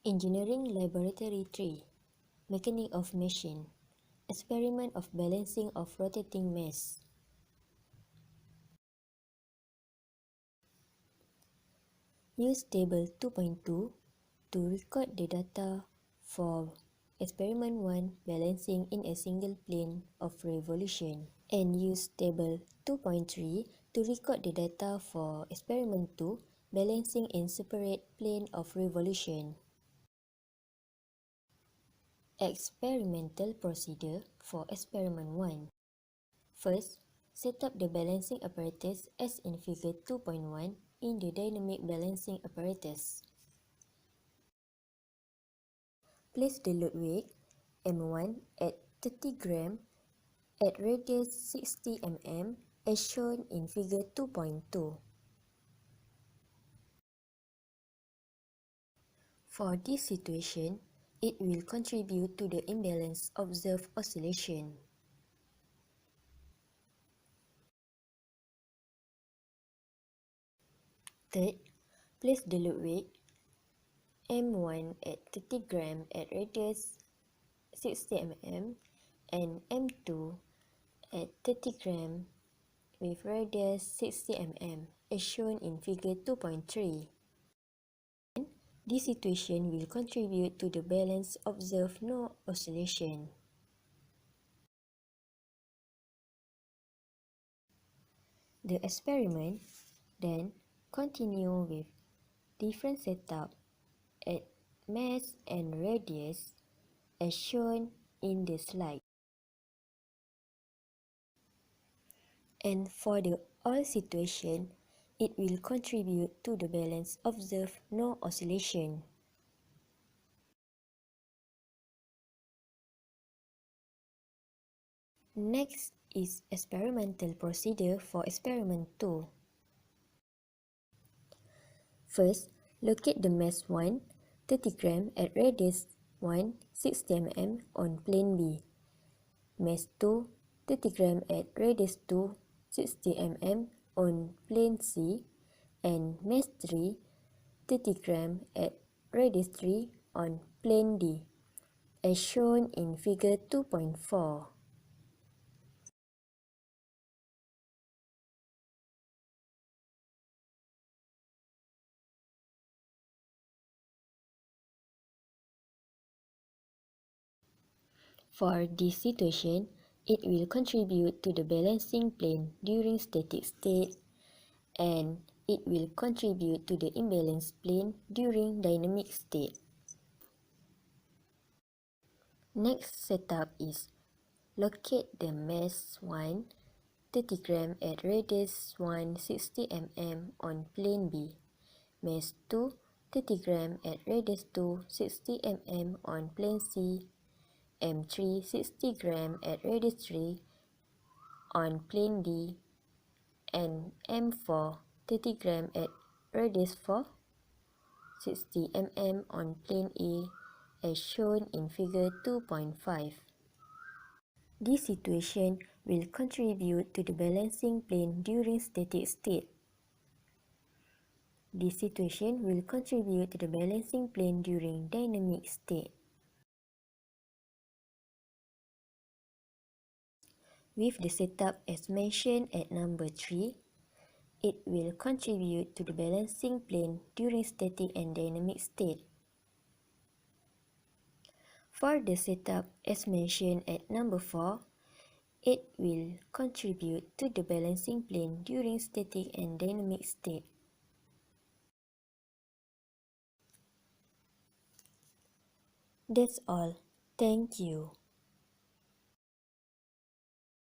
Engineering Laboratory 3, Mechanic of Machine, Experiment of Balancing of Rotating Mass. Use Table 2.2 to record the data for Experiment 1 balancing in a single plane of revolution, and use Table 2.3 to record the data for Experiment 2 balancing in separate plane of revolution. Experimental procedure for Experiment 1. First, set up the balancing apparatus as in Figure 2.1 in the dynamic balancing apparatus. Place the load weight M1 at 30 gram at radius 60 mm as shown in Figure 2.2. For this situation, it will contribute to the imbalance observed oscillation. Third, place the load weight M1 at 30 gram at radius 60 mm and M2 at 30 gram with radius 60 mm as shown in Figure 2.3. This situation will contribute to the balance observed no oscillation. The experiment then continue with different setup at mass and radius as shown in the slide. And for the all situation, it will contribute to the balance observed no oscillation. Next is experimental procedure for Experiment 2. First, locate the mass 1, 30 gram at radius 1, 60 mm on plane B. Mass 2, 30 gram at radius 2, 60 mm on plane C. And mass 3, 30 gram at radius 3 on plane D, as shown in Figure 2.4. For this situation, it will contribute to the balancing plane during static state, and it will contribute to the imbalance plane during dynamic state. Next setup is locate the mass 1, 30 gram at radius 1, 60 mm on plane B. Mass 2, 30 gram at radius 2, 60 mm on plane C. M3, 60 gram at radius 3 on plane D. And M4, 30 gram at radius 4, 60 mm on plane A, as shown in Figure 2.5. This situation will contribute to the balancing plane during static state. This situation will contribute to the balancing plane during dynamic state. With the setup as mentioned at number 3, it will contribute to the balancing plane during static and dynamic state. For the setup as mentioned at number 4, it will contribute to the balancing plane during static and dynamic state. That's all. Thank you.